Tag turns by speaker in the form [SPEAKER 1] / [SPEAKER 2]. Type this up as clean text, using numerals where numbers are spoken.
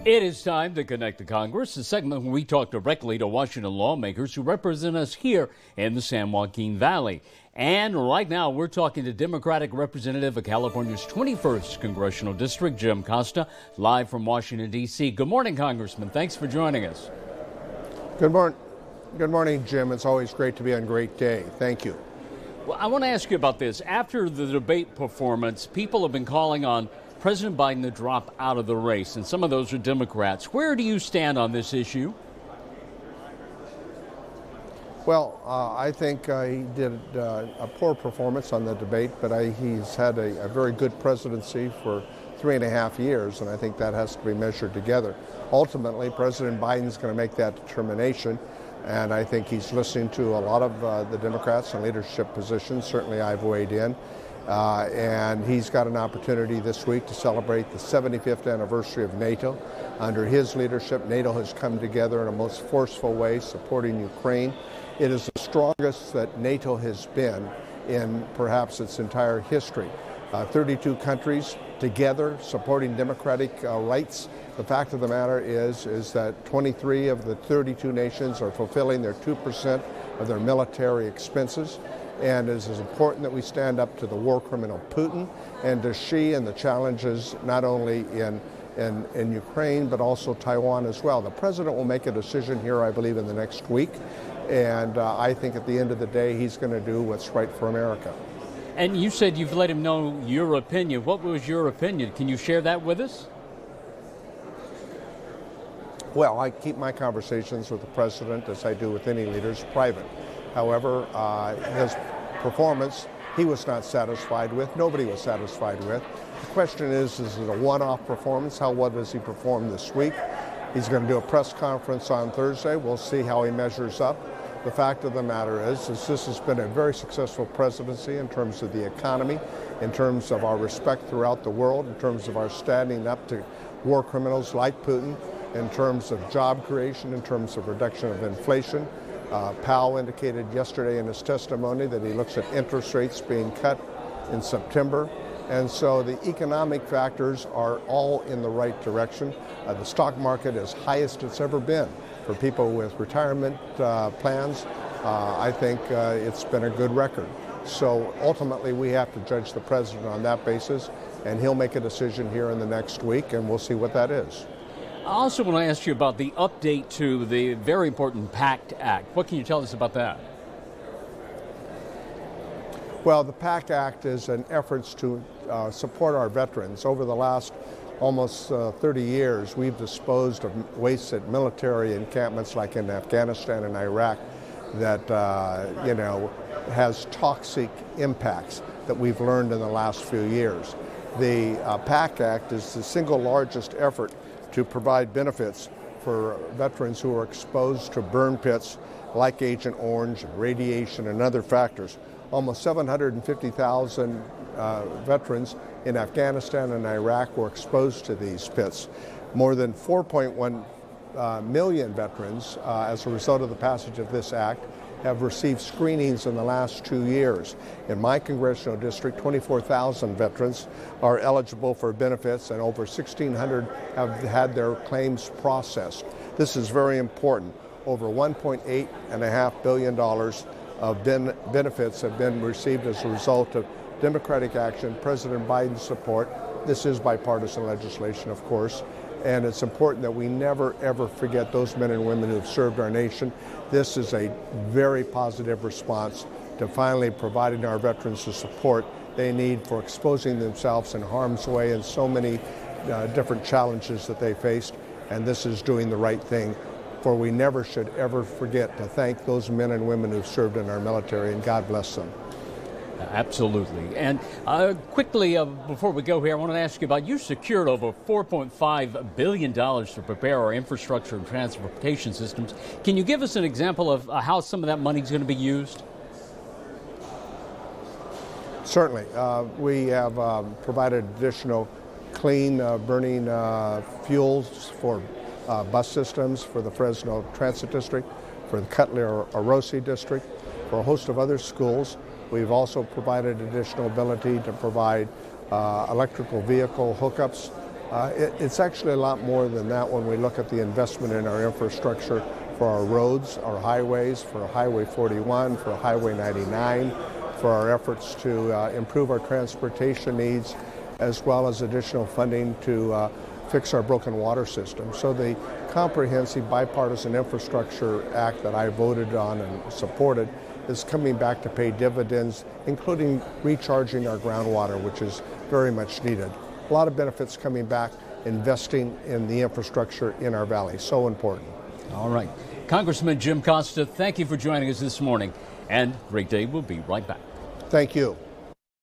[SPEAKER 1] It is time to Connect to Congress, the segment where we talk directly to Washington lawmakers who represent us here in the San Joaquin Valley. And right now, we're talking to Democratic Representative of California's 21st Congressional District, Jim Costa, live from Washington, D.C. Good morning, Congressman. Thanks for joining us.
[SPEAKER 2] Good morning, Jim. It's always great to be on a great day. Thank you.
[SPEAKER 1] Well, I want to ask you about this. After the debate performance, people have been calling on President Biden to drop out of the race, and some of those are Democrats. Where do you stand on this issue?
[SPEAKER 2] Well, I think he did a poor performance on the debate, but he's had a very good presidency for 3.5 years, and I think that has to be measured together. Ultimately, President Biden's going to make that determination, and I think he's listening to a lot of the Democrats in leadership positions. Certainly I've weighed in. And he's got an opportunity this week to celebrate the 75th anniversary of NATO. Under his leadership, NATO has come together in a most forceful way, supporting Ukraine. It is the strongest that NATO has been in perhaps its entire history. 32 countries together supporting democratic rights. The fact of the matter is that 23 of the 32 nations are fulfilling their 2% of their military expenses. And it is important that we stand up to the war criminal Putin and to Xi and the challenges not only in Ukraine but also Taiwan as well. The president will make a decision here, I believe, in the next week. And I think at the end of the day, he's going to do what's right for America.
[SPEAKER 1] And you said you've let him know your opinion. What was your opinion? Can you share that with us?
[SPEAKER 2] Well, I keep my conversations with the president, as I do with any leaders, private. However, his performance, he was not satisfied with. Nobody was satisfied with. The question is it a one-off performance? How well does he perform this week? He's going to do a press conference on Thursday. We'll see how he measures up. The fact of the matter is this has been a very successful presidency in terms of the economy, in terms of our respect throughout the world, in terms of our standing up to war criminals like Putin, in terms of job creation, in terms of reduction of inflation. Powell indicated yesterday in his testimony that he looks at interest rates being cut in September. And so the economic factors are all in the right direction. The stock market is highest it's ever been. For people with retirement plans, I think it's been a good record. So ultimately we have to judge the president on that basis, and he'll make a decision here in the next week, and we'll see what that is.
[SPEAKER 1] I also want to ask you about the update to the very important PACT Act. What can you tell us about that?
[SPEAKER 2] Well, the PACT Act is an effort to support our veterans. Over the last almost 30 years, we've disposed of wasted military encampments like in Afghanistan and Iraq that, has toxic impacts that we've learned in the last few years. The PACT Act is the single largest effort to provide benefits for veterans who are exposed to burn pits like Agent Orange, radiation, and other factors. Almost 750,000 veterans in Afghanistan and Iraq were exposed to these pits. More than 4.1 million veterans, as a result of the passage of this act, have received screenings in the last 2 years. In my congressional district, 24,000 veterans are eligible for benefits, and over 1,600 have had their claims processed. This is very important. Over $1.8 billion of benefits have been received as a result of Democratic action, President Biden's support. This is bipartisan legislation, of course. And it's important that we never, ever forget those men and women who have served our nation. This is a very positive response to finally providing our veterans the support they need for exposing themselves in harm's way and so many different challenges that they faced. And this is doing the right thing, for we never should ever forget to thank those men and women who've served in our military, and God bless them.
[SPEAKER 1] Absolutely. And quickly, before we go here, I want to ask you about, you secured over $4.5 billion to prepare our infrastructure and transportation systems. Can you give us an example of how some of that money is going to be used?
[SPEAKER 2] Certainly. We have provided additional clean burning fuels for bus systems for the Fresno Transit District, for the Cutler-Orosi District, for a host of other schools. We've also provided additional ability to provide electrical vehicle hookups It's actually a lot more than that when we look at the investment in our infrastructure for our roads, our highways, for Highway 41, for Highway 99, for our efforts to improve our transportation needs, as well as additional funding to fix our broken water system. So the comprehensive bipartisan infrastructure act that I voted on and supported is coming back to pay dividends, including recharging our groundwater, which is very much needed. A lot of benefits coming back, investing in the infrastructure in our valley, so important.
[SPEAKER 1] All right. Congressman Jim Costa, thank you for joining us this morning, and great day. We'll be right back.
[SPEAKER 2] Thank you.